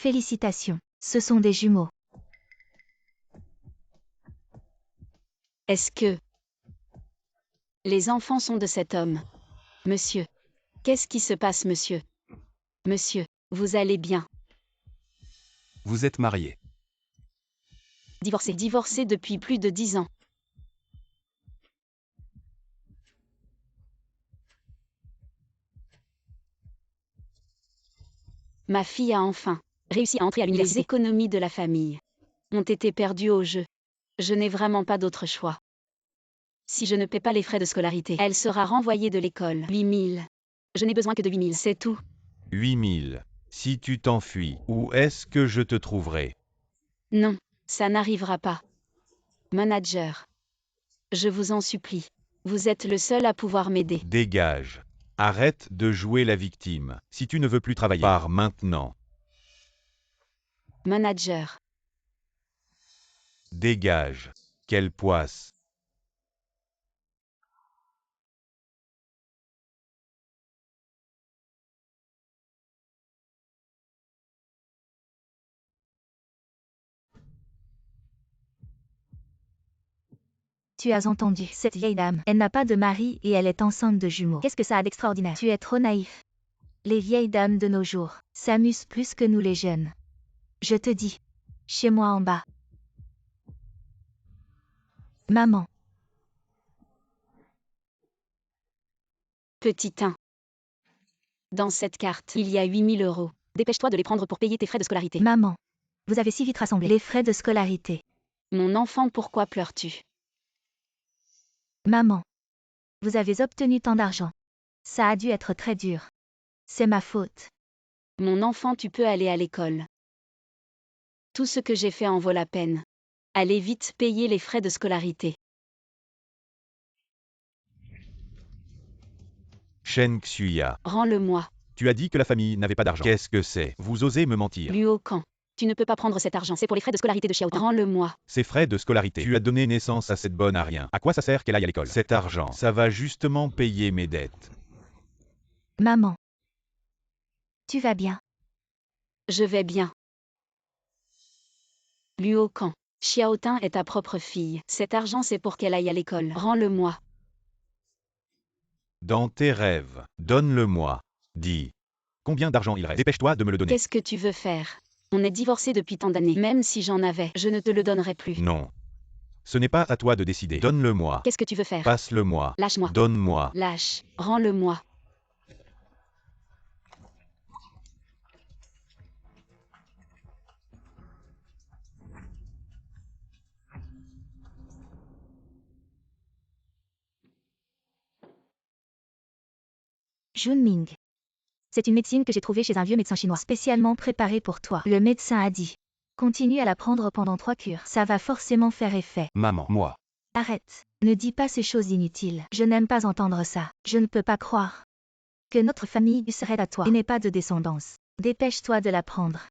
Félicitations, ce sont des jumeaux. Est-ce que les enfants sont de cet homme? Monsieur. Qu'est-ce qui se passe, monsieur? Monsieur, vous allez bien? Vous êtes marié. Divorcé depuis plus de 10 ans. Ma fille a enfin réussi à entrer à l'université. Les économies de la famille ont été perdues au jeu. Je n'ai vraiment pas d'autre choix. Si je ne paie pas les frais de scolarité, elle sera renvoyée de l'école. 8 000. Je n'ai besoin que de 8 000, c'est tout. 8 000. Si tu t'enfuis, où est-ce que je te trouverai? Non, ça n'arrivera pas. Manager. Je vous en supplie. Vous êtes le seul à pouvoir m'aider. Dégage. Arrête de jouer la victime. Si tu ne veux plus travailler, pars maintenant. Manager. Dégage. Quelle poisse. Tu as entendu, cette vieille dame, elle n'a pas de mari et elle est enceinte de jumeaux. Qu'est-ce que ça a d'extraordinaire? Tu es trop naïf. Les vieilles dames de nos jours s'amusent plus que nous les jeunes. Je te dis, chez moi en bas. Maman. Petit 1. Dans cette carte, il y a 8 000 euros. Dépêche-toi de les prendre pour payer tes frais de scolarité. Maman. Vous avez si vite rassemblé les frais de scolarité. Mon enfant, pourquoi pleures-tu? Maman. Vous avez obtenu tant d'argent. Ça a dû être très dur. C'est ma faute. Mon enfant, tu peux aller à l'école. Tout ce que j'ai fait en vaut la peine. Allez vite payer les frais de scolarité. Shen Xuya. Rends-le-moi. Tu as dit que la famille n'avait pas d'argent. Qu'est-ce que c'est? Vous osez me mentir. Luo Kang. Tu ne peux pas prendre cet argent, c'est pour les frais de scolarité de Xiao Tang. Rends-le-moi. Ces frais de scolarité. Tu as donné naissance à cette bonne à rien. À quoi ça sert qu'elle aille à l'école? Cet argent, ça va justement payer mes dettes. Maman. Tu vas bien? Je vais bien. Luo Kang. Xiao Tang est ta propre fille. Cet argent, c'est pour qu'elle aille à l'école. Rends-le-moi. Dans tes rêves, donne-le-moi. Dis. Combien d'argent il reste? Dépêche-toi de me le donner. Qu'est-ce que tu veux faire? On est divorcés depuis tant d'années. Même si j'en avais, je ne te le donnerai plus. Non. Ce n'est pas à toi de décider. Donne-le-moi. Qu'est-ce que tu veux faire? Passe-le-moi. Lâche-moi. Donne-moi. Lâche. Rends-le-moi. Junming. C'est une médecine que j'ai trouvée chez un vieux médecin chinois, spécialement préparée pour toi. Le médecin a dit. Continue à la prendre pendant 3 cures. Ça va forcément faire effet. Maman, moi. Arrête. Ne dis pas ces choses inutiles. Je n'aime pas entendre ça. Je ne peux pas croire que notre famille serait à toi et n'ait pas de descendance. Dépêche-toi de la prendre.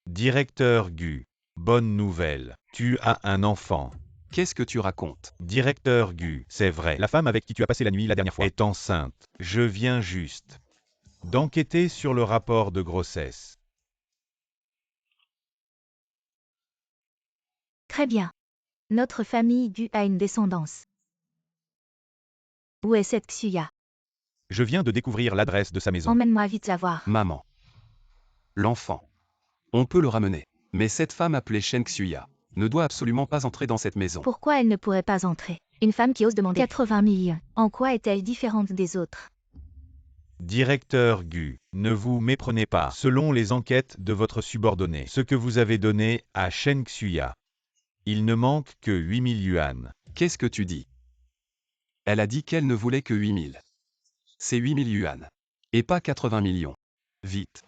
Directeur Gu. Bonne nouvelle. Tu as un enfant. Qu'est-ce que tu racontes? Directeur Gu. C'est vrai. La femme avec qui tu as passé la nuit la dernière fois est enceinte. Je viens juste d'enquêter sur le rapport de grossesse. Très bien. Notre famille Gu a une descendance. Où est cette Xuya? Je viens de découvrir l'adresse de sa maison. Emmène-moi vite la voir. Maman. L'enfant. On peut le ramener. Mais cette femme appelée Shen Xuya ne doit absolument pas entrer dans cette maison. Pourquoi elle ne pourrait pas entrer? Une femme qui ose demander 80 millions. En quoi est-elle différente des autres? Directeur Gu, ne vous méprenez pas. Selon les enquêtes de votre subordonné, ce que vous avez donné à Shen Xuya, il ne manque que 8 000 yuan. Qu'est-ce que tu dis? Elle a dit qu'elle ne voulait que 8 000. C'est 8 000 yuan. Et pas 80 millions. Vite.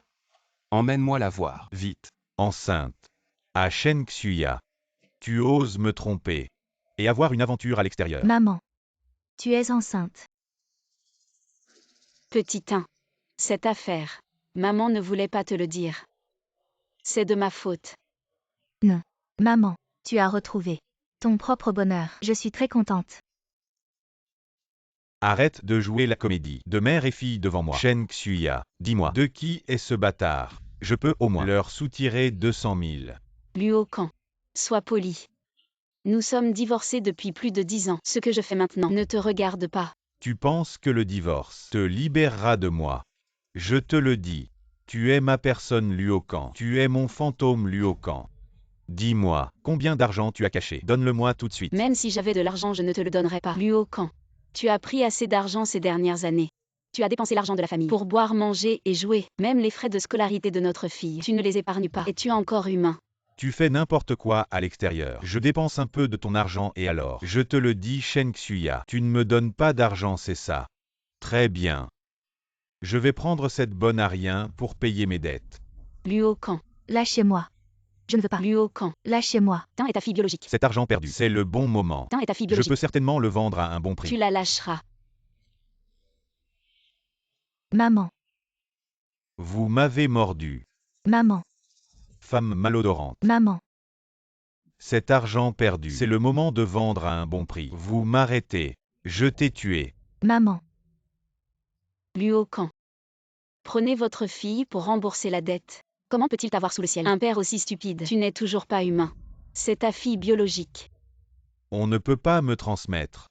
Emmène-moi la voir. Vite. Enceinte. À Shen Xuya. Tu oses me tromper. Et avoir une aventure à l'extérieur. Maman. Tu es enceinte. Petit 1. Cette affaire. Maman ne voulait pas te le dire. C'est de ma faute. Non. Maman, tu as retrouvé ton propre bonheur. Je suis très contente. Arrête de jouer la comédie de mère et fille devant moi. Chen Xuya, dis-moi, de qui est ce bâtard? Je peux au moins leur soutirer 200 000. Luo Kang. Sois poli. Nous sommes divorcés depuis plus de 10 ans. Ce que je fais maintenant ne te regarde pas. Tu penses que le divorce te libérera de moi? Je te le dis. Tu es ma personne Luo Kang. Tu es mon fantôme Luo Kang. Dis-moi, combien d'argent tu as caché? Donne-le-moi tout de suite. Même si j'avais de l'argent, je ne te le donnerais pas. Luo Kang. Tu as pris assez d'argent ces dernières années. Tu as dépensé l'argent de la famille pour boire, manger et jouer. Même les frais de scolarité de notre fille. Tu ne les épargnes pas. Es-tu encore humain? Tu fais n'importe quoi à l'extérieur. Je dépense un peu de ton argent et alors? Je te le dis, Chen Xuya, tu ne me donnes pas d'argent, c'est ça? Très bien. Je vais prendre cette bonne à rien pour payer mes dettes. Luo Kang. Lâchez-moi. Je ne veux pas. Luo Kang. Lâchez-moi. Tin est ta fille biologique. Cet argent perdu, c'est le bon moment. Tin est ta fille Je biologique. peux certainement le vendre à un bon prix. Tu la lâcheras. Maman. Vous m'avez mordu. Maman. Femme malodorante. Maman. Cet argent perdu, c'est le moment de vendre à un bon prix. Vous m'arrêtez. Je t'ai tué. Maman. Luo Kang. Prenez votre fille pour rembourser la dette. Comment peut-il t'avoir sous le ciel? Un père aussi stupide. Tu n'es toujours pas humain. C'est ta fille biologique. On ne peut pas me transmettre.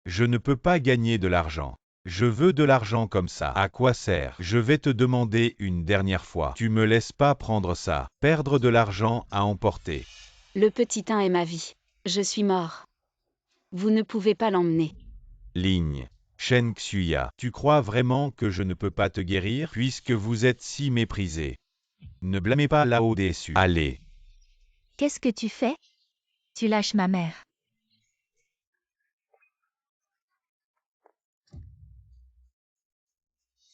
Je ne peux pas gagner de l'argent. Je veux de l'argent comme ça. À quoi sert? Je vais te demander une dernière fois. Tu me laisses pas prendre ça. Perdre de l'argent à emporter. Le petit Tin est ma vie. Je suis mort. Vous ne pouvez pas l'emmener. Ligne. Chen Xuya, tu crois vraiment que je ne peux pas te guérir puisque vous êtes si méprisé? Ne blâmez pas là-haut déçu. Allez. Qu'est-ce que tu fais? Tu lâches ma mère.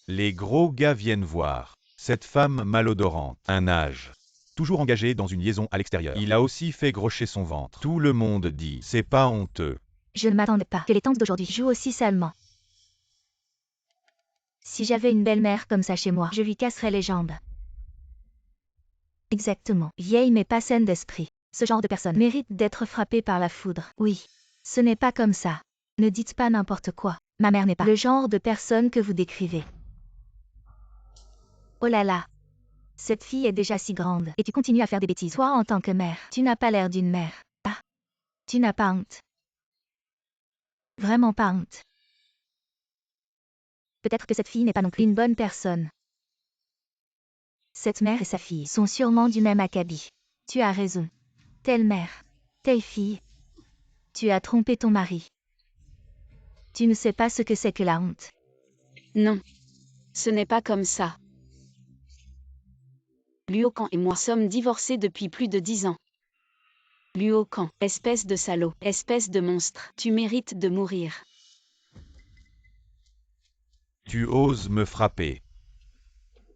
Les gros gars viennent voir. Cette femme malodorante. Un âge. Toujours engagé dans une liaison à l'extérieur. Il a aussi fait grocher son ventre. Tout le monde dit, c'est pas honteux. Je ne m'attendais pas que les tantes d'aujourd'hui jouent aussi salement. Si j'avais une belle-mère comme ça chez moi, je lui casserais les jambes. Exactement. Vieille mais pas saine d'esprit. Ce genre de personne mérite d'être frappée par la foudre. Oui. Ce n'est pas comme ça. Ne dites pas n'importe quoi. Ma mère n'est pas le genre de personne que vous décrivez. Oh là là. Cette fille est déjà si grande. Et tu continues à faire des bêtises. Toi en tant que mère, tu n'as pas l'air d'une mère. Ah. Tu n'as pas honte. Vraiment pas honte. Peut-être que cette fille n'est pas non plus une bonne personne. Cette mère et sa fille sont sûrement du même acabit. Tu as raison. Telle mère, telle fille. Tu as trompé ton mari. Tu ne sais pas ce que c'est que la honte. Non. Ce n'est pas comme ça. Luo Kang et moi sommes divorcés depuis plus de 10 ans. Luo Kang, espèce de salaud, espèce de monstre, tu mérites de mourir. Tu oses me frapper.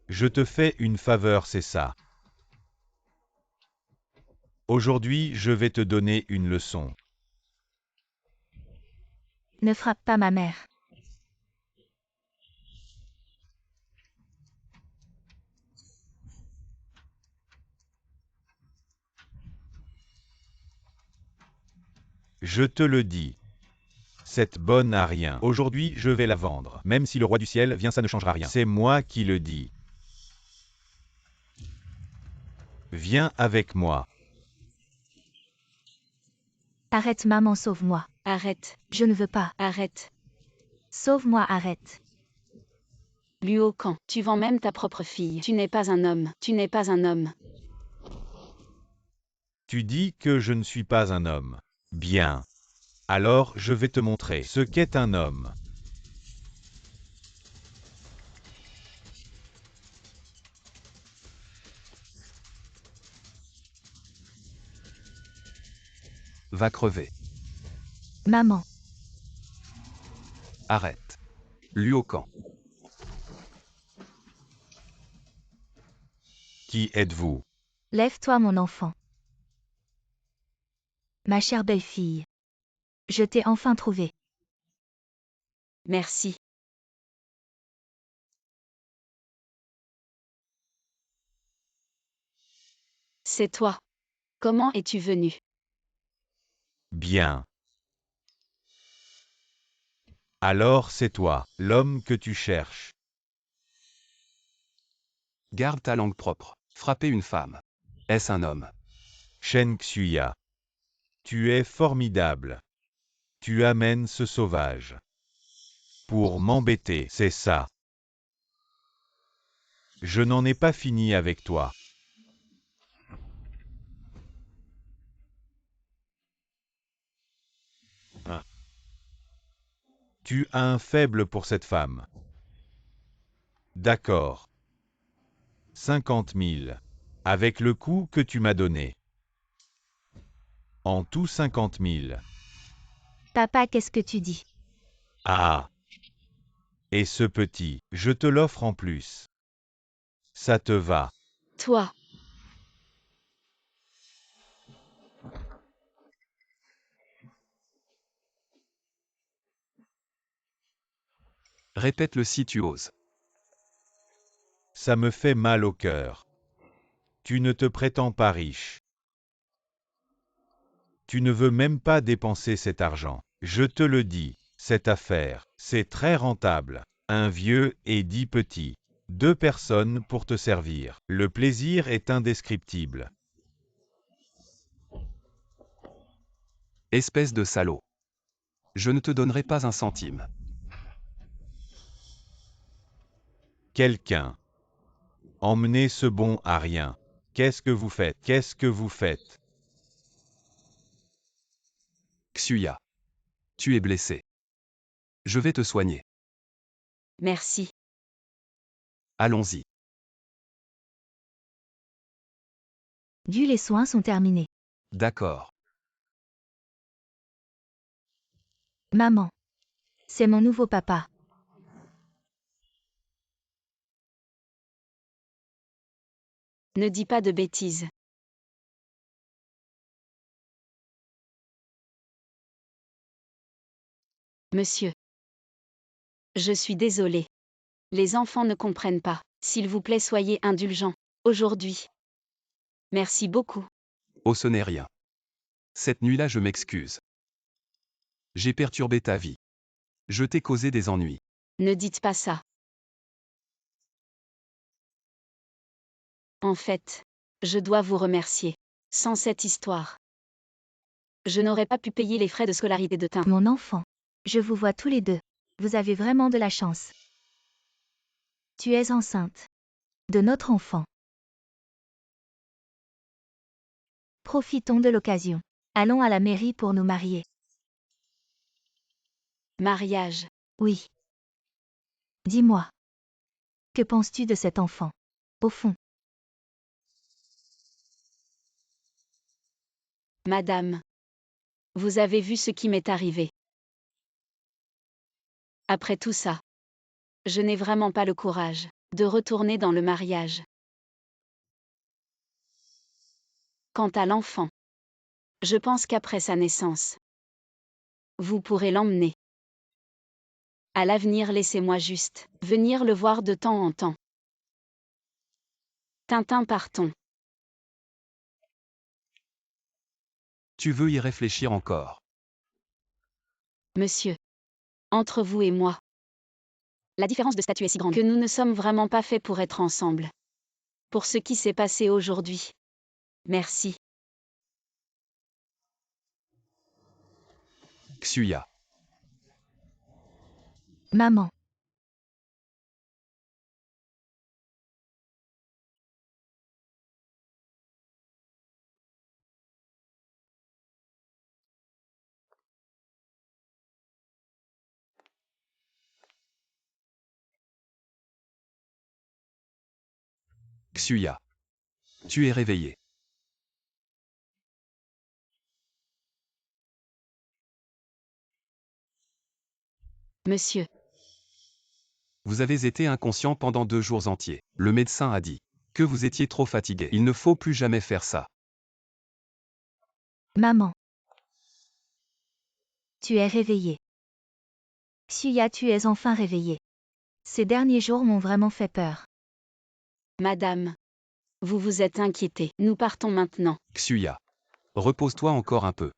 Je te fais une faveur, c'est ça. Aujourd'hui, je vais te donner une leçon. Ne frappe pas ma mère. Je te le dis. Cette bonne à rien. Aujourd'hui, je vais la vendre. Même si le roi du ciel vient, ça ne changera rien. C'est moi qui le dis. Viens avec moi. Arrête maman, sauve-moi. Arrête, Je ne veux pas. arrête. Sauve-moi, arrête. Luo Kang, tu vends même ta propre fille. Tu n'es pas un homme, tu n'es pas un homme. Tu dis que je ne suis pas un homme. Bien. Alors, je vais te montrer ce qu'est un homme. Va crever. Maman. Arrête. Luo Kang. Qui êtes-vous? Lève-toi mon enfant. Ma chère belle-fille. Je t'ai enfin trouvée. Merci. C'est toi. Comment es-tu venu? Bien. Alors c'est toi, l'homme que tu cherches. Garde ta langue propre. Frapper une femme. Est-ce un homme? Shen Xuya. Tu es formidable. Tu amènes ce sauvage. Pour m'embêter, c'est ça. Je n'en ai pas fini avec toi. Tu as un faible pour cette femme. D'accord. 50 000. Avec le coup que tu m'as donné. En tout 50 000. Papa, qu'est-ce que tu dis? Ah. Et ce petit, je te l'offre en plus. Ça te va. Toi, Répète-le si tu oses. Ça me fait mal au cœur. Tu ne te prétends pas riche. Tu ne veux même pas dépenser cet argent. Je te le dis, cette affaire, c'est très rentable. Un vieux et 10 petits. 2 personnes pour te servir. Le plaisir est indescriptible. Espèce de salaud. Je ne te donnerai pas un centime. Quelqu'un. Emmenez ce bon à rien. Qu'est-ce que vous faites? Qu'est-ce que vous faites? Xuya. Tu es blessé. Je vais te soigner. merci. Allons-y. Les soins sont terminés. D'accord. Maman. C'est mon nouveau papa. Ne dis pas de bêtises. Monsieur. Je suis désolée. Les enfants ne comprennent pas. S'il vous plaît, soyez indulgents. Aujourd'hui. Merci beaucoup. Oh, ce n'est rien. Cette nuit-là, je m'excuse. J'ai perturbé ta vie. Je t'ai causé des ennuis. Ne dites pas ça. En fait, je dois vous remercier. Sans cette histoire, je n'aurais pas pu payer les frais de scolarité de Tin. Mon enfant. Je vous vois tous les deux. Vous avez vraiment de la chance. Tu es enceinte. De notre enfant. Profitons de l'occasion. Allons à la mairie pour nous marier. Mariage. Oui. Dis-moi. Que penses-tu de cet enfant? Au fond. Madame. Vous avez vu ce qui m'est arrivé. Après tout ça, je n'ai vraiment pas le courage de retourner dans le mariage. Quant à l'enfant, je pense qu'après sa naissance, vous pourrez l'emmener. À l'avenir, laissez-moi juste venir le voir de temps en temps. Tintin, partons. Tu veux y réfléchir encore? Monsieur. Entre vous et moi, la différence de statut est si grande que nous ne sommes vraiment pas faits pour être ensemble. Pour ce qui s'est passé aujourd'hui. Merci. Xuya. Maman. Xuya. Tu es réveillé. Monsieur. Vous avez été inconscient pendant 2 jours entiers. Le médecin a dit que vous étiez trop fatigué. Il ne faut plus jamais faire ça. Maman. Tu es réveillée. Xuya, tu es enfin réveillée. Ces derniers jours m'ont vraiment fait peur. Madame. Vous vous êtes inquiétée. Nous partons maintenant. Xuya. Repose-toi encore un peu.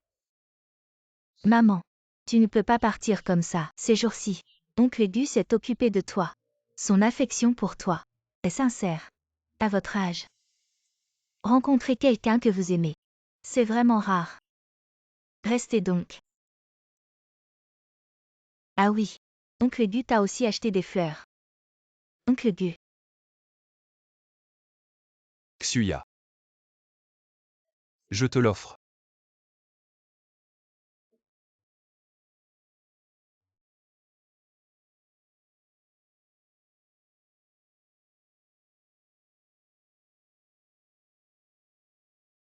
Maman. Tu ne peux pas partir comme ça. Ces jours-ci, oncle Gu s'est occupé de toi. Son affection pour toi est sincère. À votre âge, rencontrer quelqu'un que vous aimez, c'est vraiment rare. Restez donc. Ah oui, oncle Gu t'a aussi acheté des fleurs. Oncle Gu. Xuya. Je te l'offre.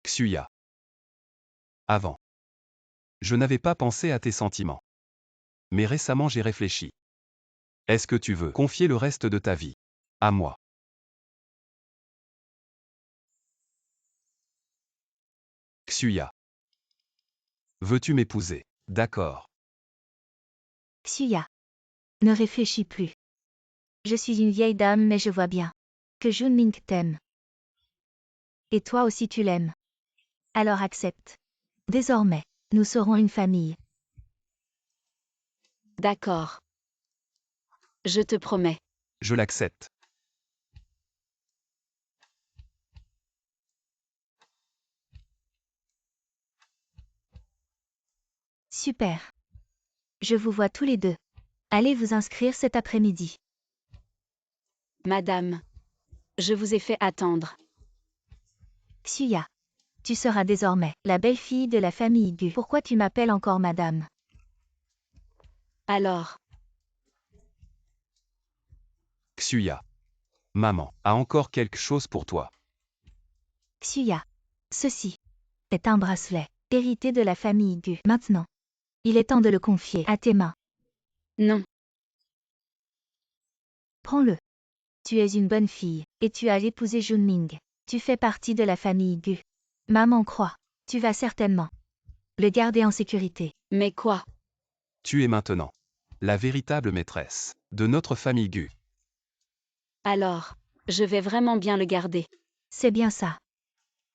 Xuya. Avant. Je n'avais pas pensé à tes sentiments. Mais récemment j'ai réfléchi. Est-ce que tu veux confier le reste de ta vie à moi? Xuya. Veux-tu m'épouser? D'accord. Xuya. Ne réfléchis plus. Je suis une vieille dame mais je vois bien que Junming t'aime. Et toi aussi tu l'aimes. Alors accepte. Désormais, nous serons une famille. D'accord. Je te promets. Je l'accepte. Super. Je vous vois tous les deux. Allez vous inscrire cet après-midi. Madame. Je vous ai fait attendre. Xuya. Tu seras désormais la belle-fille de la famille Gu. Pourquoi tu m'appelles encore madame? Alors. Xuya. Maman a encore quelque chose pour toi. Xuya. Ceci est un bracelet, hérité de la famille Gu. Maintenant, il est temps de le confier à tes mains. Non. Prends-le. Tu es une bonne fille, et tu as épousé Junming. Tu fais partie de la famille Gu. Maman croit. Tu vas certainement le garder en sécurité. Mais quoi? Tu es maintenant la véritable maîtresse de notre famille Gu. Alors, je vais vraiment bien le garder. C'est bien ça.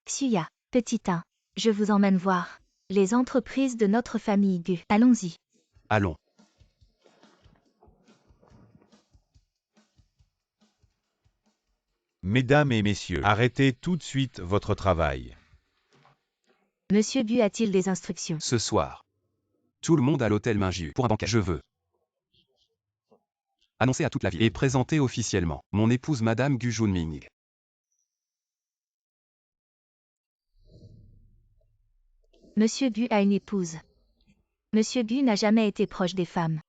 Xuya, petit 1, je vous emmène voir les entreprises de notre famille Gu. Allons-y. Allons. Mesdames et messieurs, arrêtez tout de suite votre travail. Monsieur Gu a-t-il des instructions? Ce soir. Tout le monde à l'hôtel Minju pour un banquet. Je veux annoncer à toute la ville et présenter officiellement mon épouse Madame Gu Junming. Monsieur Gu a une épouse. Monsieur Gu n'a jamais été proche des femmes.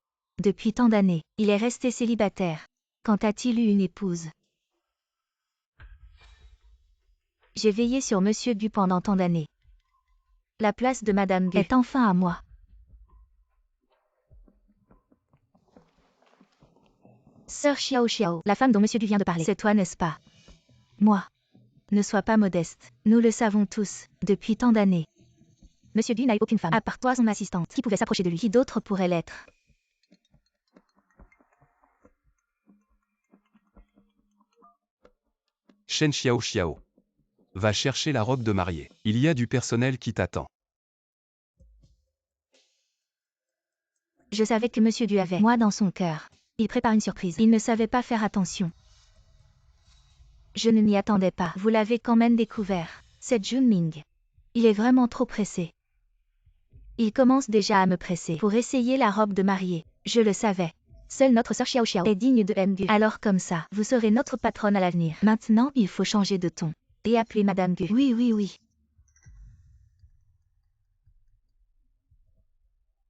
Depuis tant d'années, il est resté célibataire. Quand a-t-il eu une épouse? J'ai veillé sur Monsieur Gu pendant tant d'années. La place de Madame Gu est enfin à moi. Sœur Xiao Xiao, la femme dont Monsieur Gu vient de parler. C'est toi, n'est-ce pas? Moi. Ne sois pas modeste. Nous le savons tous, depuis tant d'années. Monsieur Gu n'a eu aucune femme, à part toi, son assistante, qui pouvait s'approcher de lui. Qui d'autre pourrait l'être? Shen Xiao Xiao. Va chercher la robe de mariée. Il y a du personnel qui t'attend. Je savais que Monsieur Gu avait moi dans son cœur. Il prépare une surprise. Il ne savait pas faire attention. Je ne m'y attendais pas. Vous l'avez quand même découvert. C'est Junming. Il est vraiment trop pressé. Il commence déjà à me presser pour essayer la robe de mariée. Je le savais. Seule notre sœur Xiao Xiao est digne de Gu. Alors comme ça, vous serez notre patronne à l'avenir. Maintenant, il faut changer de ton. Et appeler Madame Gu. Oui, oui, oui.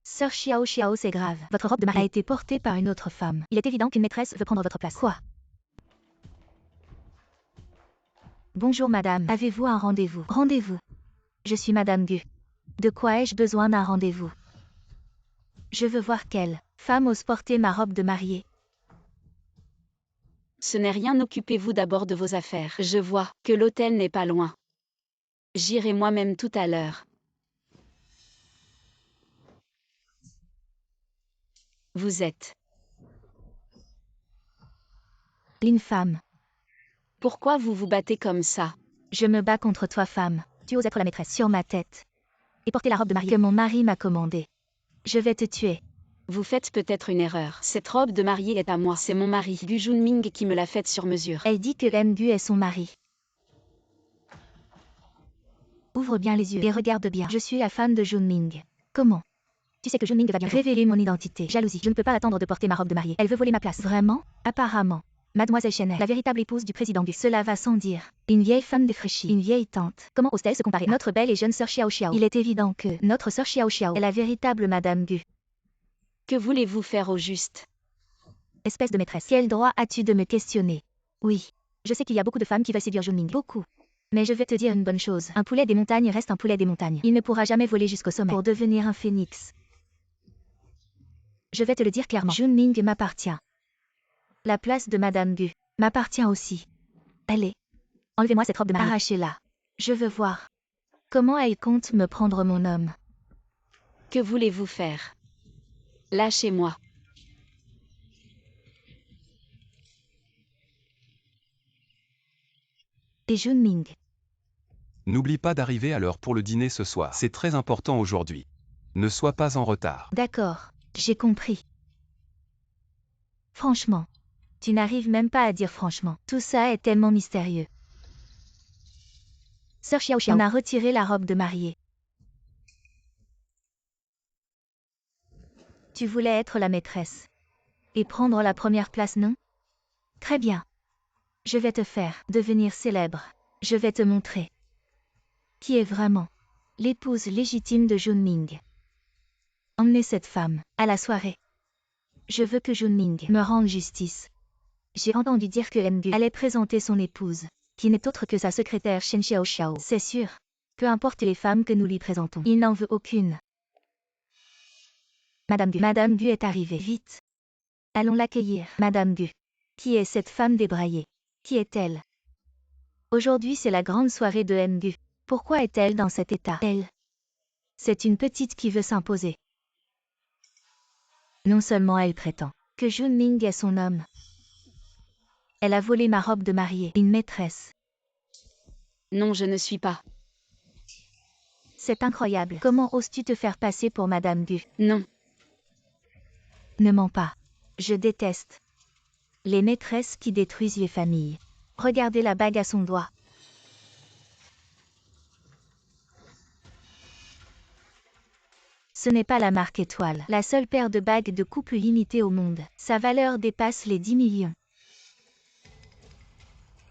Sœur Xiao Xiao, c'est grave. Votre robe de mariée a été portée par une autre femme. Il est évident qu'une maîtresse veut prendre votre place. Quoi? Bonjour madame, avez-vous un rendez-vous? Rendez-vous. Je suis Madame Gu. De quoi ai-je besoin d'un rendez-vous? Je veux voir quelle femme ose porter ma robe de mariée. Ce n'est rien, occupez-vous d'abord de vos affaires. Je vois que l'hôtel n'est pas loin. J'irai moi-même tout à l'heure. Vous êtes Une femme. Pourquoi vous vous battez comme ça? Je me bats contre toi femme. Tu oses être la maîtresse sur ma tête. Et porter la robe de mariée que mon mari m'a commandée. Je vais te tuer. Vous faites peut-être une erreur. Cette robe de mariée est à moi. C'est mon mari, Gu Junming, qui me l'a faite sur mesure. Elle dit que Gu est son mari. Ouvre bien les yeux et regarde bien. Je suis la femme de Junming. Comment? Tu sais que Junming va bientôt révéler mon identité. Jalousie. Je ne peux pas attendre de porter ma robe de mariée. Elle veut voler ma place. Vraiment? Apparemment. Mademoiselle Chen est la véritable épouse du président Gu. Cela va sans dire. Une vieille femme défraîchie. Une vieille tante. Comment ose-t-elle se comparer à notre belle et jeune sœur Xiao Xiao? Il est évident que notre sœur Xiao Xiao est la véritable Madame Gu. Que voulez-vous faire au juste? Espèce de maîtresse. Quel droit as-tu de me questionner? Oui. Je sais qu'il y a beaucoup de femmes qui veulent séduire Junming. Beaucoup. Mais je vais te dire une bonne chose. Un poulet des montagnes reste un poulet des montagnes. Il ne pourra jamais voler jusqu'au sommet pour devenir un phénix. Je vais te le dire clairement. Junming m'appartient. La place de Madame Gu m'appartient aussi. Allez. Enlevez-moi cette robe de mariée. Arrachez-la. Je veux voir. Comment elle compte me prendre mon homme? Que voulez-vous faire? Lâchez-moi. Et Junming. N'oublie pas d'arriver à l'heure pour le dîner ce soir. C'est très important aujourd'hui. Ne sois pas en retard. D'accord, j'ai compris. Franchement. Tu n'arrives même pas à dire franchement. Tout ça est tellement mystérieux. Sœur Xiao Xiao, on a retiré la robe de mariée. Tu voulais être la maîtresse. Et prendre la première place, non? Très bien. Je vais te faire devenir célèbre. Je vais te montrer qui est vraiment l'épouse légitime de Junming. Emmenez cette femme à la soirée. Je veux que Junming me rende justice. J'ai entendu dire que Gu allait présenter son épouse, qui n'est autre que sa secrétaire Shen Xiao Xiao. C'est sûr. Peu importe les femmes que nous lui présentons, il n'en veut aucune. Madame Gu est arrivée. Vite. Allons l'accueillir. Madame Gu. Qui est cette femme débraillée? Qui est-elle? Aujourd'hui c'est la grande soirée de Gu. Pourquoi est-elle dans cet état? Elle. C'est une petite qui veut s'imposer. Non seulement elle prétend que Junming est son homme. Elle a volé ma robe de mariée. Une maîtresse. Non, je ne suis pas. C'est incroyable. Comment oses-tu te faire passer pour Madame Gu? Non. Ne mens pas. Je déteste les maîtresses qui détruisent les familles. Regardez la bague à son doigt. Ce n'est pas la marque étoile. La seule paire de bagues de couple limitée au monde. Sa valeur dépasse les 10 millions.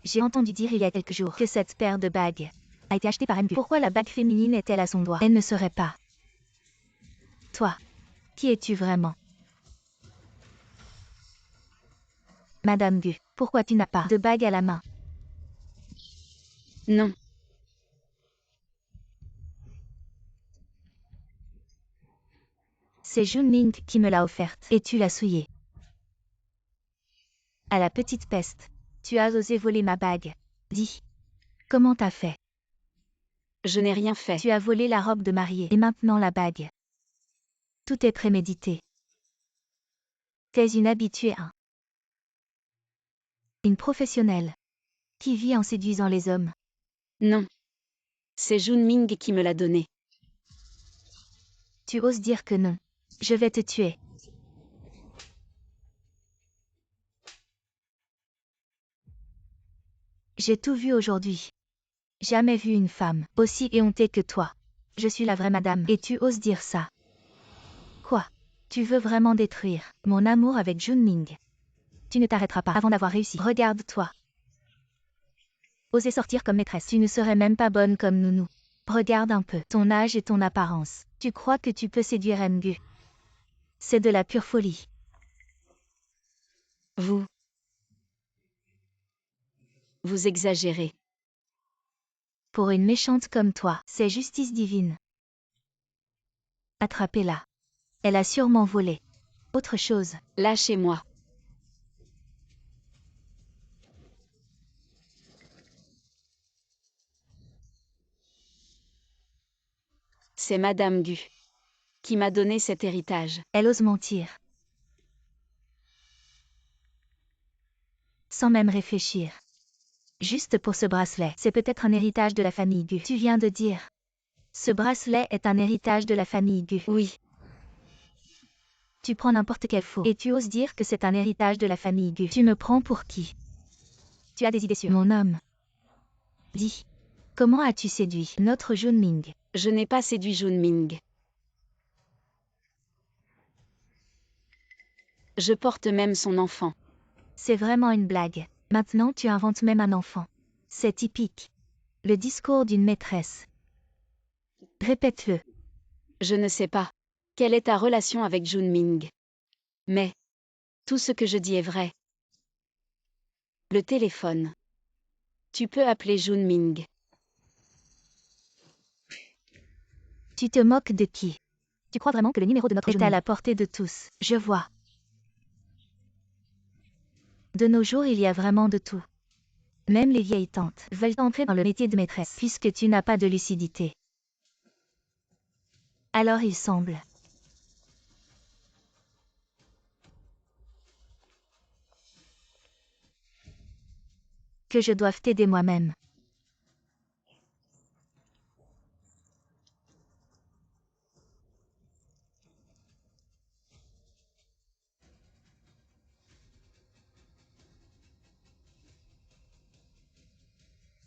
J'ai entendu dire il y a quelques jours que cette paire de bagues a été achetée par Gu. Pourquoi la bague féminine est-elle à son doigt? Elle ne serait pas. Toi. Qui es-tu vraiment? Madame Gu, pourquoi tu n'as pas de bague à la main? Non. C'est Junming qui me l'a offerte et tu l'as souillée. À la petite peste. Tu as osé voler ma bague. Dis. Comment t'as fait? Je n'ai rien fait. Tu as volé la robe de mariée et maintenant la bague. Tout est prémédité. T'es une habituée, hein? Une professionnelle. Qui vit en séduisant les hommes. Non. C'est Junming qui me l'a donné. Tu oses dire que non. Je vais te tuer. J'ai tout vu aujourd'hui. Jamais vu une femme aussi éhontée que toi. Je suis la vraie madame et tu oses dire ça. Quoi? Tu veux vraiment détruire mon amour avec Junming? Tu ne t'arrêteras pas avant d'avoir réussi. Regarde-toi. Oser sortir comme maîtresse. Tu ne serais même pas bonne comme nounou. Regarde un peu ton âge et ton apparence. Tu crois que tu peux séduire Gu? C'est de la pure folie. Vous exagérez. Pour une méchante comme toi, c'est justice divine. Attrapez-la. Elle a sûrement volé. Autre chose. Lâchez-moi. C'est Madame Gu qui m'a donné cet héritage. Elle ose mentir. Sans même réfléchir. Juste pour ce bracelet. C'est peut-être un héritage de la famille Gu. Tu viens de dire. Ce bracelet est un héritage de la famille Gu. Oui. Tu prends n'importe quel faux. Et tu oses dire que c'est un héritage de la famille Gu. Tu me prends pour qui? Tu as des idées sur mon homme. Dis. Comment as-tu séduit notre Junming? Je n'ai pas séduit Junming. Je porte même son enfant. C'est vraiment une blague. Maintenant tu inventes même un enfant. C'est typique. Le discours d'une maîtresse. Répète-le. Je ne sais pas. Quelle est ta relation avec Junming? Mais tout ce que je dis est vrai. Le téléphone. Tu peux appeler Junming. Tu te moques de qui? Tu crois vraiment que le numéro de notre est à la portée de tous? Je vois. De nos jours, il y a vraiment de tout. Même les vieilles tantes veulent entrer dans le métier de maîtresse puisque tu n'as pas de lucidité. Alors il semble que je doive t'aider moi-même.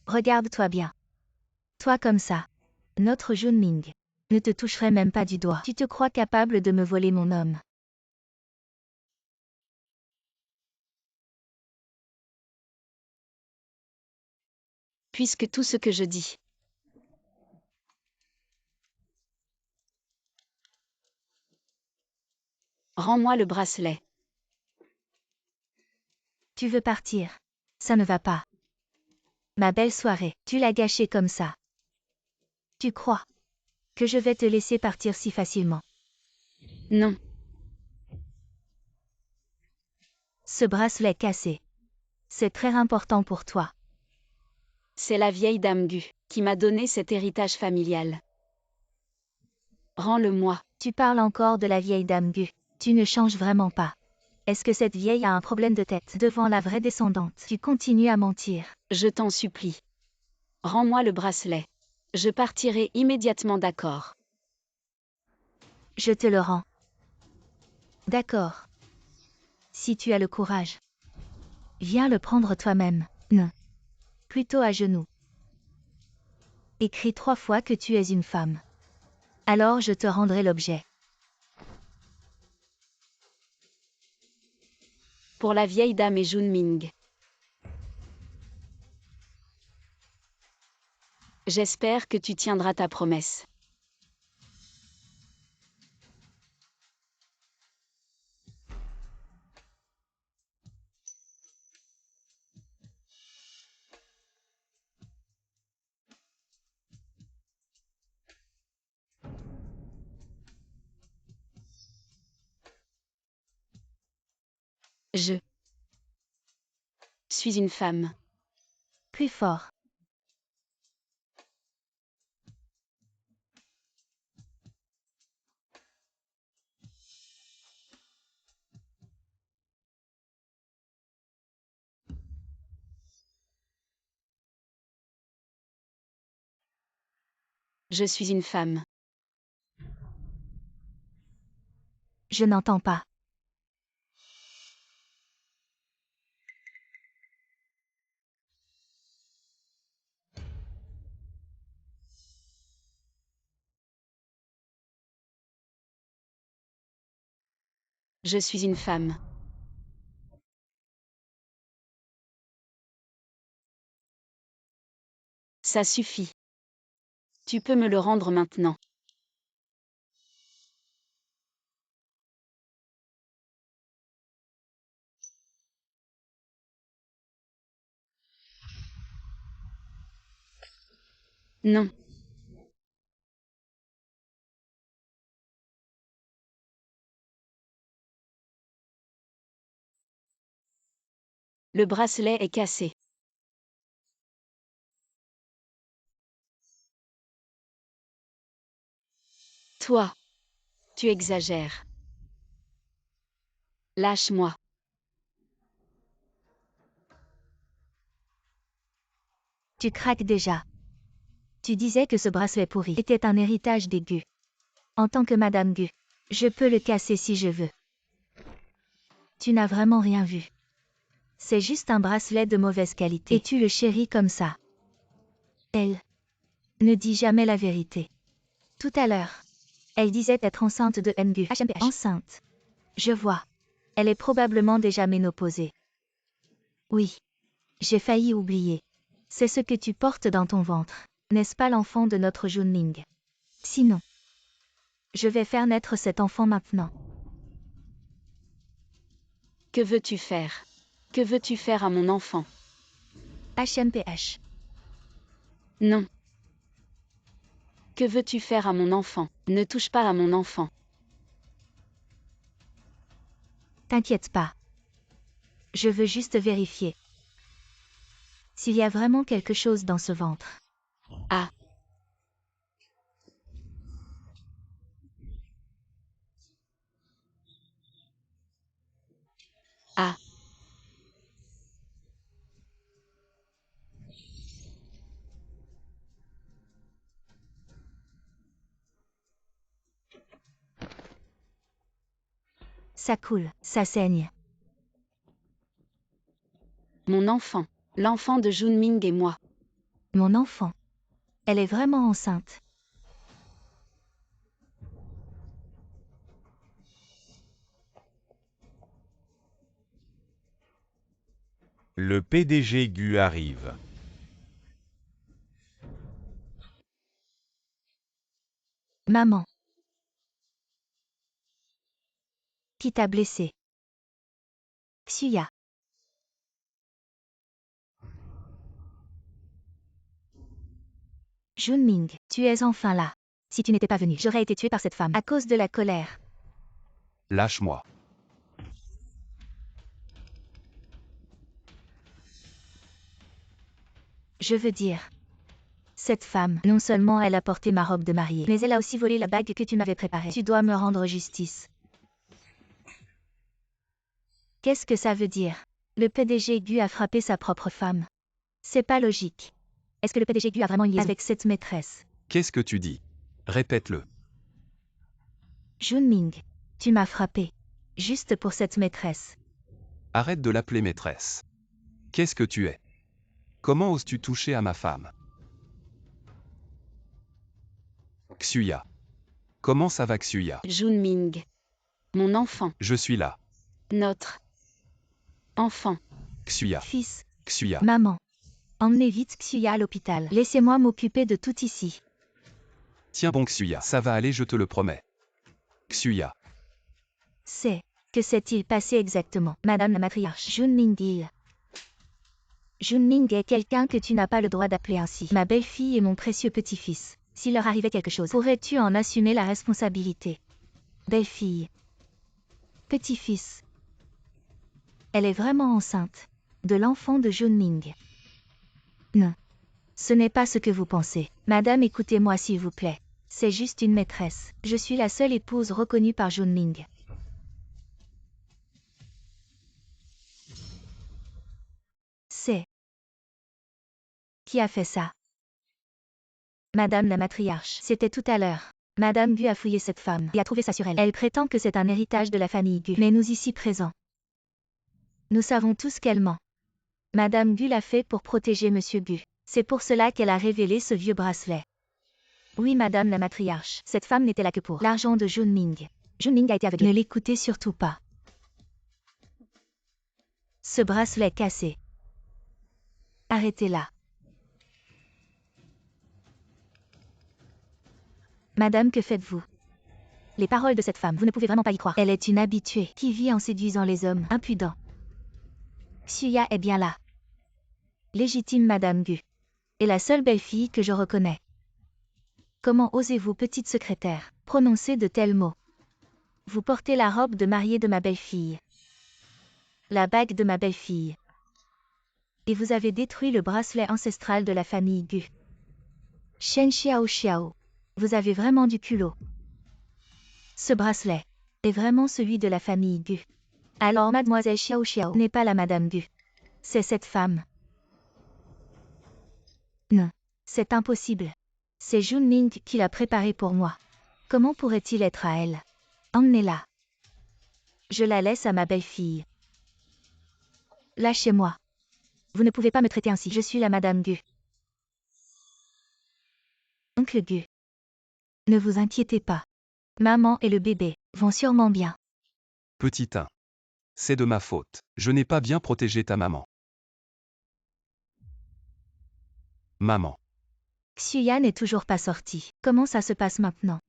Regarde-toi bien. Toi comme ça. Notre Junming ne te toucherait même pas du doigt. Tu te crois capable de me voler mon homme. Puisque tout ce que je dis. Rends-moi le bracelet. Tu veux partir? Ça ne va pas. Ma belle soirée, tu l'as gâchée comme ça. Tu crois que je vais te laisser partir si facilement? Non. Ce bracelet cassé. C'est très important pour toi. C'est la vieille dame Gu qui m'a donné cet héritage familial. Rends-le-moi. Tu parles encore de la vieille dame Gu. Tu ne changes vraiment pas. Est-ce que cette vieille a un problème de tête devant la vraie descendante? Tu continues à mentir. Je t'en supplie. Rends-moi le bracelet. Je partirai immédiatement, d'accord. Je te le rends. D'accord. Si tu as le courage. Viens le prendre toi-même. Non. Plutôt à genoux. Écris 3 fois que tu es une femme. Alors je te rendrai l'objet. Pour la vieille dame et Junming. J'espère que tu tiendras ta promesse. Je suis une femme. Plus fort. Je suis une femme. Je n'entends pas. Je suis une femme. Ça suffit. Tu peux me le rendre maintenant. Non. Le bracelet est cassé. Toi, tu exagères. Lâche-moi. Tu craques déjà. Tu disais que ce bracelet pourri était un héritage des Gu. En tant que Madame Gu, je peux le casser si je veux. Tu n'as vraiment rien vu. C'est juste un bracelet de mauvaise qualité. Et tu le chéris comme ça. Elle ne dit jamais la vérité. Tout à l'heure, elle disait être enceinte de Ngu. Enceinte. Je vois. Elle est probablement déjà ménopausée. Oui. J'ai failli oublier. C'est ce que tu portes dans ton ventre. N'est-ce pas l'enfant de notre Junming? Sinon, je vais faire naître cet enfant maintenant. Que veux-tu faire? Que veux-tu faire à mon enfant? HMPH. Non. Que veux-tu faire à mon enfant? Ne touche pas à mon enfant. T'inquiète pas. Je veux juste vérifier. S'il y a vraiment quelque chose dans ce ventre. Ah. Ah. Ça coule, ça saigne. Mon enfant. L'enfant de Junming et moi. Mon enfant. Elle est vraiment enceinte. Le PDG Gu arrive. Maman. Qui t'a blessé? Xuya. Junming, tu es enfin là. Si tu n'étais pas venu, j'aurais été tuée par cette femme à cause de la colère. Lâche-moi. Je veux dire. Cette femme, non seulement elle a porté ma robe de mariée, mais elle a aussi volé la bague que tu m'avais préparée. Tu dois me rendre justice. Qu'est-ce que ça veut dire? Le PDG Gu a frappé sa propre femme. C'est pas logique. Est-ce que le PDG Gu a vraiment une liaison avec cette maîtresse? Qu'est-ce que tu dis? Répète-le. Junming, tu m'as frappé. Juste pour cette maîtresse. Arrête de l'appeler maîtresse. Qu'est-ce que tu es? Comment oses-tu toucher à ma femme? Xuya. Comment ça va Xuya? Junming. Mon enfant. Je suis là. Notre enfant. Xuya. Fils. Xuya. Maman. Emmenez vite Xuya à l'hôpital. Laissez-moi m'occuper de tout ici. Tiens bon Xuya, ça va aller je te le promets. Xuya. Que s'est-il passé exactement, Madame la matriarche? Junming. Junming est quelqu'un que tu n'as pas le droit d'appeler ainsi. Ma belle-fille et mon précieux petit-fils. S'il leur arrivait quelque chose, pourrais-tu en assumer la responsabilité? Belle-fille. Petit-fils. Elle est vraiment enceinte. De l'enfant de Junming. Non. Ce n'est pas ce que vous pensez. Madame, écoutez-moi s'il vous plaît. C'est juste une maîtresse. Je suis la seule épouse reconnue par Junming. Qui a fait ça? Madame la matriarche. C'était tout à l'heure. Madame Gu a fouillé cette femme et a trouvé ça sur elle. Elle prétend que c'est un héritage de la famille Gu. Mais nous ici présents, nous savons tous qu'elle ment. Madame Gu l'a fait pour protéger Monsieur Gu. C'est pour cela qu'elle a révélé ce vieux bracelet. Oui, Madame la matriarche. Cette femme n'était là que pour l'argent de Junming. Junming a été aveuglé. Ne l'écoutez surtout pas. Ce bracelet cassé. Arrêtez-la. Madame, que faites-vous? Les paroles de cette femme, vous ne pouvez vraiment pas y croire. Elle est une habituée qui vit en séduisant les hommes impudents. Xuya est bien là. Légitime Madame Gu. Et la seule belle-fille que je reconnais. Comment osez-vous, petite secrétaire, prononcer de tels mots? Vous portez la robe de mariée de ma belle-fille. La bague de ma belle-fille. Et vous avez détruit le bracelet ancestral de la famille Gu. Shen Xiao Xiao. Vous avez vraiment du culot. Ce bracelet est vraiment celui de la famille Gu. Alors Mademoiselle Xiao Xiao n'est pas la Madame Gu. C'est cette femme. Non. C'est impossible. C'est Junming qui l'a préparé pour moi. Comment pourrait-il être à elle? Emmenez-la. Je la laisse à ma belle-fille. Lâchez-moi. Vous ne pouvez pas me traiter ainsi. Je suis la Madame Gu. Oncle Gu. Ne vous inquiétez pas. Maman et le bébé vont sûrement bien. Petit 1. C'est de ma faute. Je n'ai pas bien protégé ta maman. Maman. Xuya n'est toujours pas sortie. Comment ça se passe maintenant?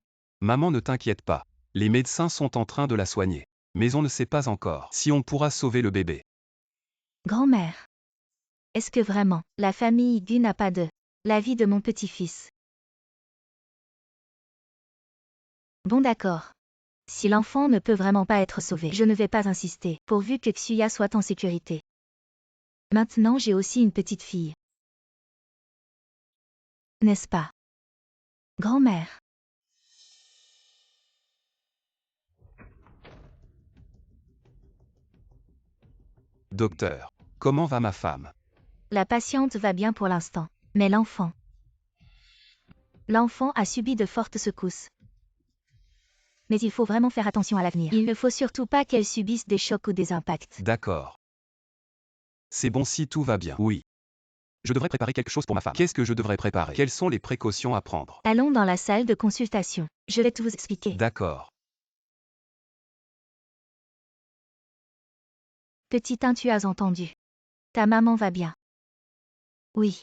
Maman, ne t'inquiète pas. Les médecins sont en train de la soigner. Mais on ne sait pas encore si on pourra sauver le bébé. Grand-mère. Est-ce que vraiment, la famille Gu n'a pas de l'avis de mon petit-fils? Bon d'accord. Si l'enfant ne peut vraiment pas être sauvé, je ne vais pas insister, pourvu que Xuya soit en sécurité. Maintenant j'ai aussi une petite fille. N'est-ce pas? Grand-mère. Docteur. Comment va ma femme? La patiente va bien pour l'instant. Mais l'enfant. L'enfant a subi de fortes secousses. Mais il faut vraiment faire attention à l'avenir. Il ne faut surtout pas qu'elle subisse des chocs ou des impacts. D'accord. C'est bon si tout va bien. Oui. Je devrais préparer quelque chose pour ma femme. Qu'est-ce que je devrais préparer? Quelles sont les précautions à prendre? Allons dans la salle de consultation. Je vais tout vous expliquer. D'accord. Petit 1, tu as entendu. Ta maman va bien. Oui.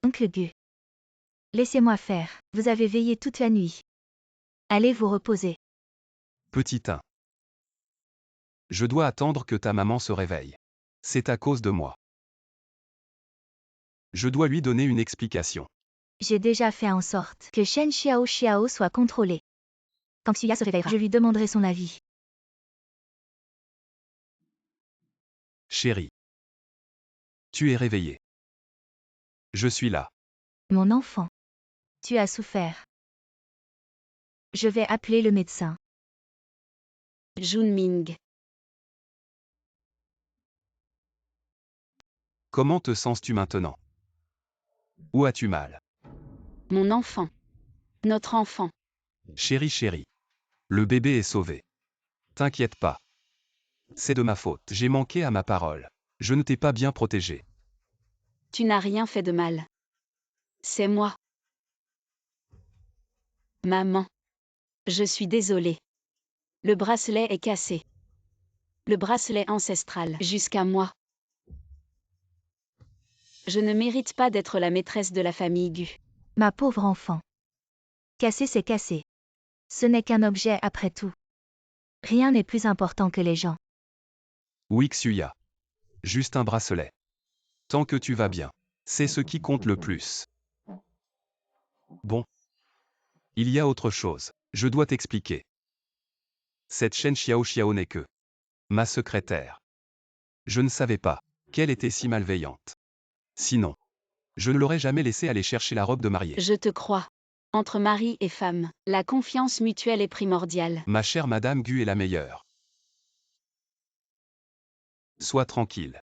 Oncle Gu. Laissez-moi faire. Vous avez veillé toute la nuit. Allez vous reposer. Petit 1. Je dois attendre que ta maman se réveille. C'est à cause de moi. Je dois lui donner une explication. J'ai déjà fait en sorte que Shen Xiao soit contrôlé. Quand Xuya se réveillera, je lui demanderai son avis. Chérie. Tu es réveillée. Je suis là. Mon enfant. Tu as souffert. Je vais appeler le médecin. Junming. Comment te sens-tu maintenant? Où as-tu mal? Mon enfant. Notre enfant. Chérie. Le bébé est sauvé. T'inquiète pas. C'est de ma faute. J'ai manqué à ma parole. Je ne t'ai pas bien protégé. Tu n'as rien fait de mal. C'est moi. Maman. Je suis désolée. Le bracelet est cassé. Le bracelet ancestral jusqu'à moi. Je ne mérite pas d'être la maîtresse de la famille Gu. Ma pauvre enfant. Cassé, c'est cassé. Ce n'est qu'un objet après tout. Rien n'est plus important que les gens. Oui, Xuya. Juste un bracelet. Tant que tu vas bien. C'est ce qui compte le plus. Bon. Il y a autre chose. Je dois t'expliquer. Cette Shen Xiao n'est que ma secrétaire. Je ne savais pas qu'elle était si malveillante. Sinon, je ne l'aurais jamais laissée aller chercher la robe de mariée. Je te crois. Entre mari et femme, la confiance mutuelle est primordiale. Ma chère Madame Gu est la meilleure. Sois tranquille.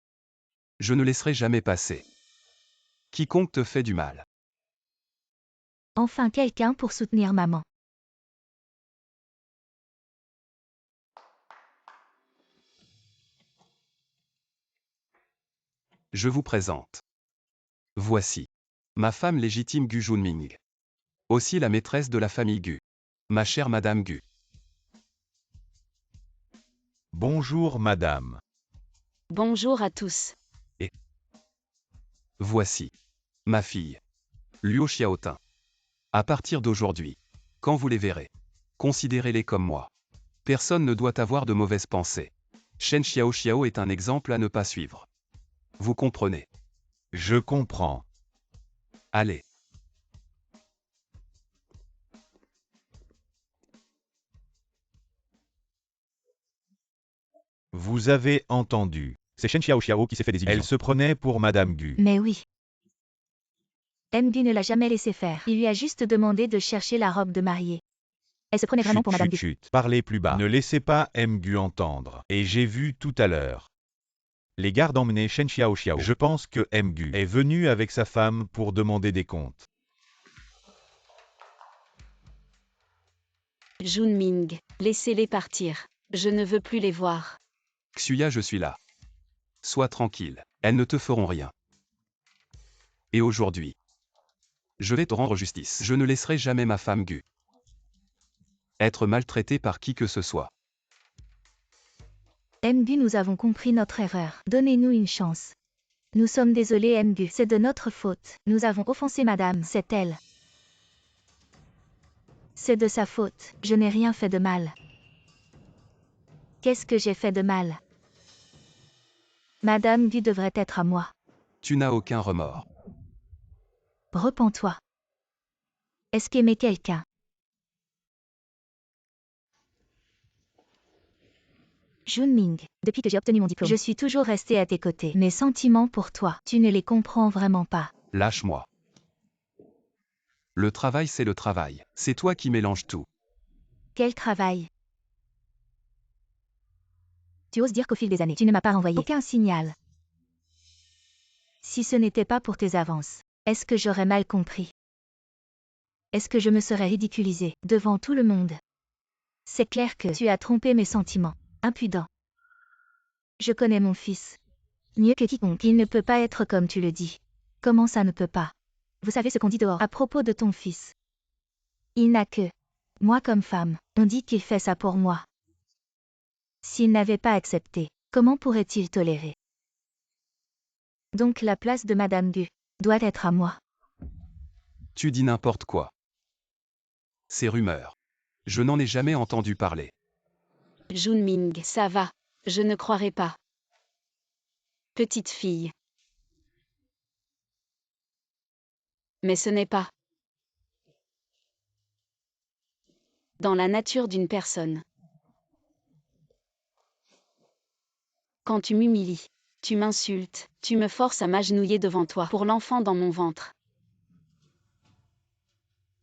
Je ne laisserai jamais passer quiconque te fait du mal. Enfin quelqu'un pour soutenir maman. Je vous présente. Voici ma femme légitime Gu Junming. Aussi la maîtresse de la famille Gu. Ma chère Madame Gu. Bonjour madame. Bonjour à tous. Voici ma fille, Luo Xiaotin. À partir d'aujourd'hui, quand vous les verrez, considérez-les comme moi. Personne ne doit avoir de mauvaises pensées. Shen Xiao est un exemple à ne pas suivre. Vous comprenez? Je comprends. Allez. Vous avez entendu. C'est Shen Xiao qui s'est fait des illusions. Elle se prenait pour Madame Gu. Mais oui. Gu ne l'a jamais laissé faire. Il lui a juste demandé de chercher la robe de mariée. Elle se prenait vraiment pour Madame Gu. Chut, parlez plus bas. Ne laissez pas Mgu entendre. Et j'ai vu tout à l'heure. Les gardes emmenaient Shen Xiaoxiao. Je pense que Mgu est venu avec sa femme pour demander des comptes. Junming, laissez-les partir. Je ne veux plus les voir. Xuya, je suis là. Sois tranquille, elles ne te feront rien. Et aujourd'hui, je vais te rendre justice. Je ne laisserai jamais ma femme Gu être maltraitée par qui que ce soit. Mgu, nous avons compris notre erreur. Donnez-nous une chance. Nous sommes désolés Mgu, c'est de notre faute. Nous avons offensé madame, c'est elle. C'est de sa faute, je n'ai rien fait de mal. Qu'est-ce que j'ai fait de mal? Madame Gu devrait être à moi. Tu n'as aucun remords. Repens-toi. Est-ce qu'aimer quelqu'un? Junming, depuis que j'ai obtenu mon diplôme, je suis toujours restée à tes côtés. Mes sentiments pour toi, tu ne les comprends vraiment pas. Lâche-moi. Le travail, c'est le travail. C'est toi qui mélanges tout. Quel travail? Tu oses dire qu'au fil des années, tu ne m'as pas envoyé aucun signal. Si ce n'était pas pour tes avances, est-ce que j'aurais mal compris? Est-ce que je me serais ridiculisée devant tout le monde? C'est clair que tu as trompé mes sentiments. Impudent. Je connais mon fils. Mieux que quiconque, il ne peut pas être comme tu le dis. Comment ça ne peut pas? Vous savez ce qu'on dit dehors à propos de ton fils? Il n'a que moi comme femme. On dit qu'il fait ça pour moi. S'il n'avait pas accepté, comment pourrait-il tolérer? Donc la place de Madame Gu doit être à moi. Tu dis n'importe quoi. Ces rumeurs. Je n'en ai jamais entendu parler. Junming, ça va. Je ne croirais pas. Petite fille. Mais ce n'est pas dans la nature d'une personne. Quand tu m'humilies, tu m'insultes, tu me forces à m'agenouiller devant toi pour l'enfant dans mon ventre.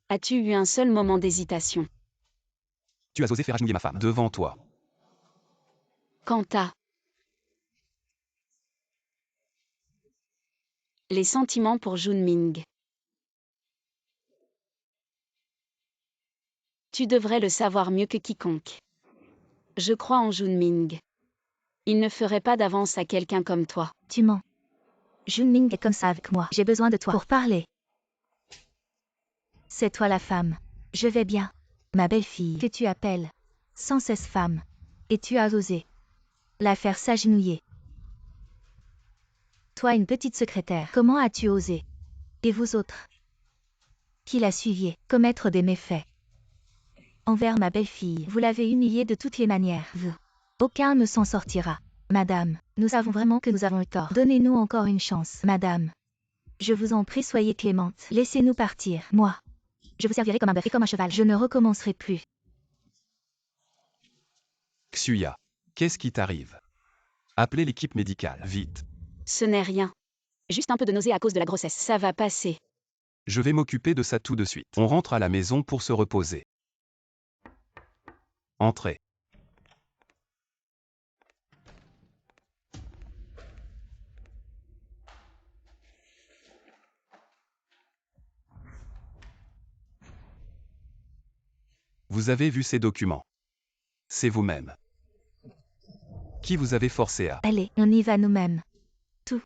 As-tu eu un seul moment d'hésitation? Tu as osé faire agenouiller ma femme devant toi. Quant à les sentiments pour Junming. Tu devrais le savoir mieux que quiconque. Je crois en Junming. Il ne ferait pas d'avance à quelqu'un comme toi. Tu mens. Junming est comme ça avec moi. J'ai besoin de toi pour parler. C'est toi la femme. Je vais bien. Ma belle-fille que tu appelles sans cesse femme. Et tu as osé la faire s'agenouiller. Toi une petite secrétaire, comment as-tu osé? Et vous autres qui la suiviez, commettre des méfaits envers ma belle-fille, vous l'avez humiliée de toutes les manières, vous. Aucun ne s'en sortira. Madame, nous savons vraiment que nous avons eu tort. Donnez-nous encore une chance, madame. Je vous en prie, soyez clémente. Laissez-nous partir, moi. Je vous servirai comme un bœuf et comme un cheval. Je ne recommencerai plus. Xuya. Qu'est-ce qui t'arrive? Appelez l'équipe médicale, vite. Ce n'est rien. Juste un peu de nausée à cause de la grossesse. Ça va passer. Je vais m'occuper de ça tout de suite. On rentre à la maison pour se reposer. Entrez. Vous avez vu ces documents. C'est vous-même. Qui vous avez forcé à... Allez, on y va nous-mêmes. Tout.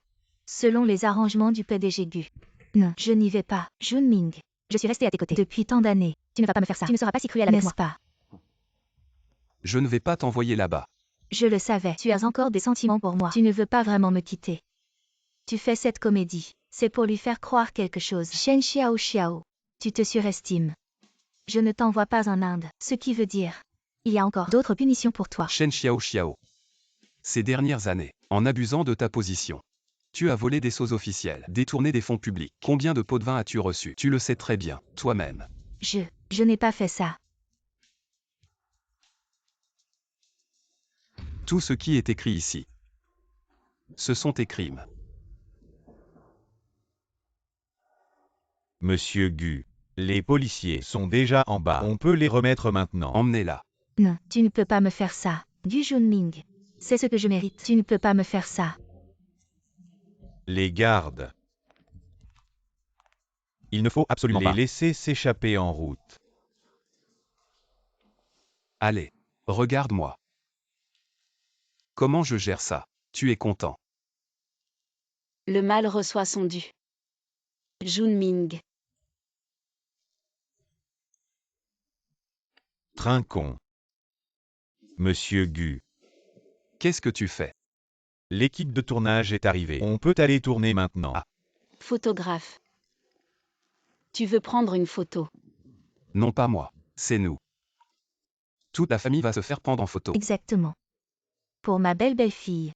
Selon les arrangements du PDG Gu. Non, je n'y vais pas. Junming. Je suis restée à tes côtés depuis tant d'années. Tu ne vas pas me faire ça. Tu ne seras pas si cruel avec moi. N'est-ce pas? Je ne vais pas t'envoyer là-bas. Je le savais. Tu as encore des sentiments pour moi. Tu ne veux pas vraiment me quitter. Tu fais cette comédie. C'est pour lui faire croire quelque chose. Shen Xiaoxiao. Tu te surestimes. Je ne t'envoie pas en Inde. Ce qui veut dire... Il y a encore d'autres punitions pour toi. Shen Xiaoxiao. Ces dernières années, en abusant de ta position, tu as volé des sous-officiels, détourné des fonds publics. Combien de pots de vin as-tu reçus? Tu le sais très bien, toi-même. Je n'ai pas fait ça. Tout ce qui est écrit ici, ce sont tes crimes. Monsieur Gu, Les policiers sont déjà en bas. On peut les remettre maintenant. Emmenez-la. Non, tu ne peux pas me faire ça. Gu Junming. C'est ce que je mérite. Tu ne peux pas me faire ça. Les gardes. Il ne faut absolument pas les laisser s'échapper en route. Allez, regarde-moi. Comment je gère ça? Tu es content. Le mal reçoit son dû. Junming. Trinquons. Monsieur Gu. Qu'est-ce que tu fais? L'équipe de tournage est arrivée. On peut aller tourner maintenant. Ah. Photographe. Tu veux prendre une photo? Non, pas moi. C'est nous. Toute la famille va se faire prendre en photo. Exactement. Pour ma belle-belle-fille.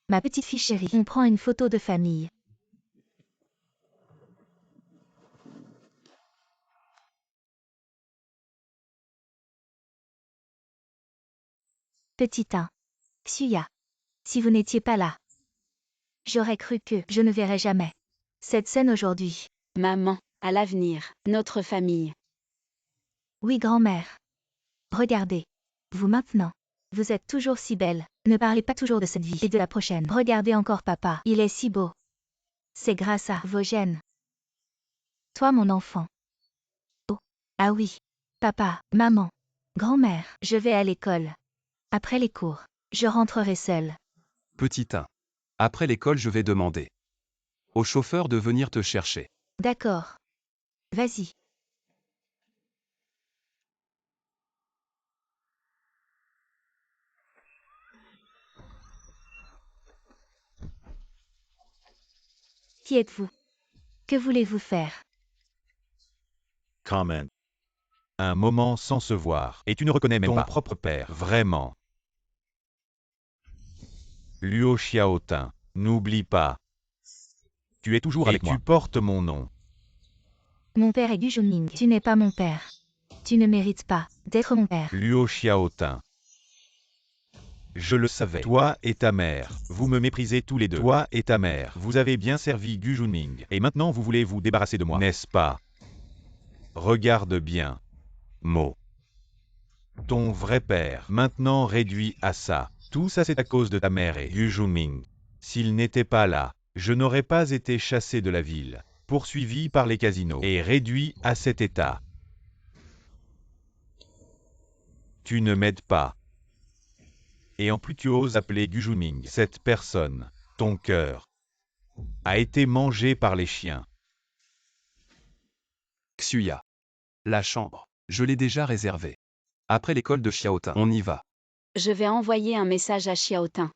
Ma petite fille chérie. On prend une photo de famille. Petit 1. Xuya. Si vous n'étiez pas là. J'aurais cru que je ne verrais jamais cette scène aujourd'hui. Maman, à l'avenir, notre famille. Oui, grand-mère. Regardez. Vous maintenant. Vous êtes toujours si belle. Ne parlez pas toujours de cette vie et de la prochaine. Regardez encore papa. Il est si beau. C'est grâce à vos gènes. Toi, mon enfant. Oh. Ah oui. Papa, maman. Grand-mère. Je vais à l'école. Après les cours. Je rentrerai seule. Petit 1. Après l'école, je vais demander au chauffeur de venir te chercher. D'accord. Vas-y. Qui êtes-vous? Que voulez-vous faire? Comment? Un moment sans se voir. Et tu ne reconnais même pas ton propre père. Vraiment. Luo Xiaotin. N'oublie pas. Tu es toujours avec moi. Et tu portes mon nom. Mon père est Gu Junming. Tu n'es pas mon père. Tu ne mérites pas d'être mon père. Luo Xiaotin. Je le savais. Toi et ta mère, vous me méprisez tous les deux. Toi et ta mère, vous avez bien servi Gu Junming. Et maintenant vous voulez vous débarrasser de moi, n'est-ce pas? Regarde bien. Mo. Ton vrai père, maintenant réduit à ça. Tout ça c'est à cause de ta mère et Gu Junming. S'il n'était pas là, je n'aurais pas été chassé de la ville, poursuivi par les casinos et réduit à cet état. Tu ne m'aides pas. Et en plus tu oses appeler Gu Junming. Cette personne, ton cœur, a été mangé par les chiens. Xuya. La chambre. Je l'ai déjà réservée. Après l'école de Xiaotin, on y va. Je vais envoyer un message à Xiaotin.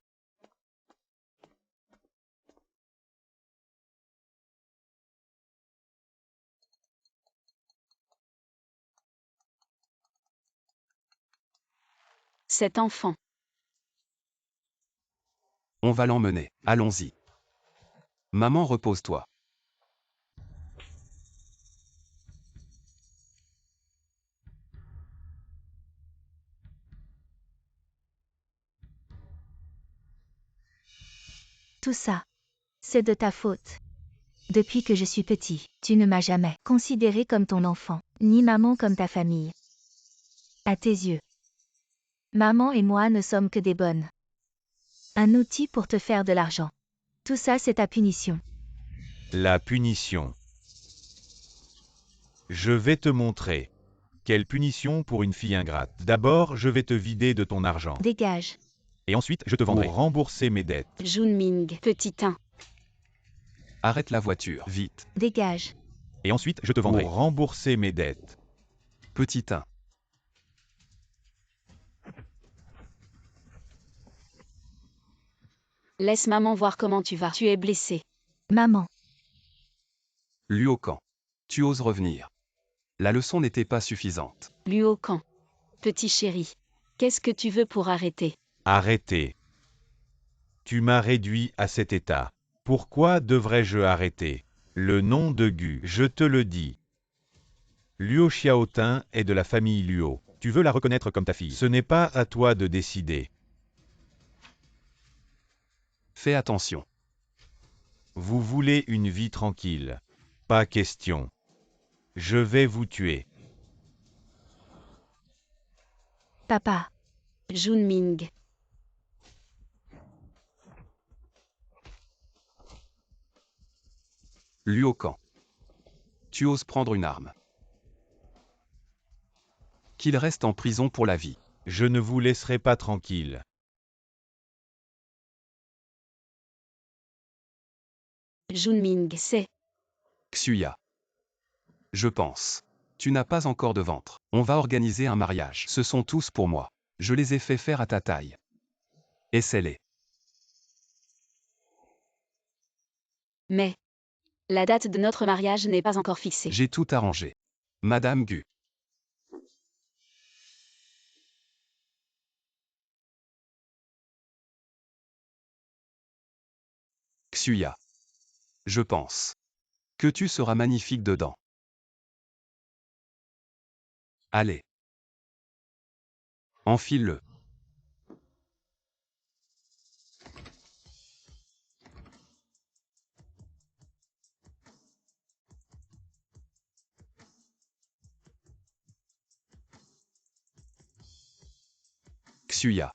Cet enfant. On va l'emmener. Allons-y. Maman, repose-toi. Tout ça, c'est de ta faute. Depuis que je suis petit, tu ne m'as jamais considéré comme ton enfant, ni maman comme ta famille. À tes yeux. Maman et moi ne sommes que des bonnes. Un outil pour te faire de l'argent. Tout ça, c'est ta punition. La punition. Je vais te montrer. Quelle punition pour une fille ingrate. D'abord, je vais te vider de ton argent. Dégage. Et ensuite, je te vendrai pour rembourser mes dettes. Junming. Petit 1. Arrête la voiture, vite. Dégage. Et ensuite, je te vendrai pour rembourser mes dettes. Petit 1. Laisse maman voir comment tu vas. Tu es blessé. Maman. Luocan. Tu oses revenir. La leçon n'était pas suffisante. Luocan. Petit chéri. Qu'est-ce que tu veux pour arrêter? Arrêter. Tu m'as réduit à cet état. Pourquoi devrais-je arrêter? Le nom de Gu, je te le dis. Luo Xiaotin est de la famille Luo. Tu veux la reconnaître comme ta fille. Ce n'est pas à toi de décider. Fais attention. Vous voulez une vie tranquille. Pas question. Je vais vous tuer. Papa, Junming. Luocan. Tu oses prendre une arme. Qu'il reste en prison pour la vie. Je ne vous laisserai pas tranquille. Junming, c'est. Xuya. Je pense. Tu n'as pas encore de ventre. On va organiser un mariage. Ce sont tous pour moi. Je les ai fait faire à ta taille. Essaie-les. Mais. La date de notre mariage n'est pas encore fixée. J'ai tout arrangé. Madame Gu. Xuya. Je pense. Que tu seras magnifique dedans. Allez. Enfile-le. Xuya.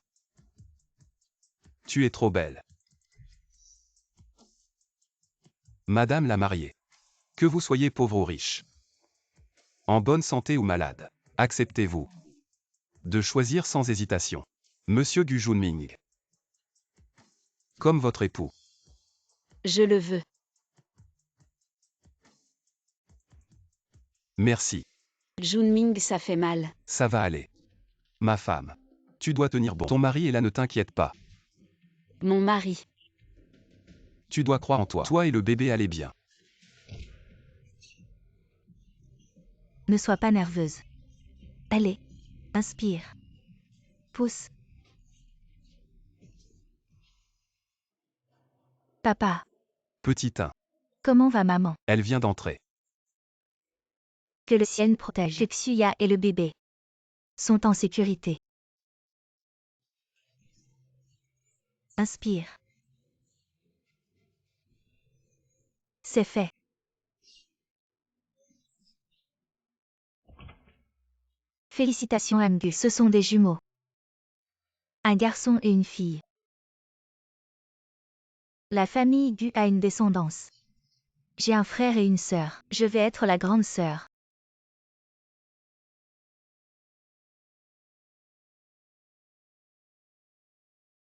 Tu es trop belle. Madame la mariée. Que vous soyez pauvre ou riche. En bonne santé ou malade. Acceptez-vous de choisir sans hésitation Monsieur Gu Junming. Comme votre époux. Je le veux. Merci. Junming, ça fait mal. Ça va aller. Ma femme. Tu dois tenir bon. Ton mari est là, ne t'inquiète pas. Mon mari. Tu dois croire en toi. Toi et le bébé allez bien. ne sois pas nerveuse. Allez, inspire. Pousse. Papa, Petit 1. comment va maman? Elle vient d'entrer. Que le ciel protège. Que Xuya et le bébé sont en sécurité. Inspire. C'est fait. Félicitations Amgu, ce sont des jumeaux. Un garçon et une fille. La famille Gu a une descendance. J'ai un frère et une sœur. Je vais être la grande sœur.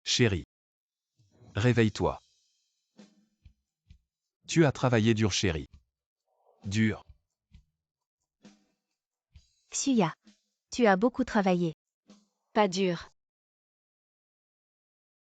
Chérie. Réveille-toi. Tu as travaillé dur, chérie. Dur. Xuya, tu as beaucoup travaillé. Pas dur.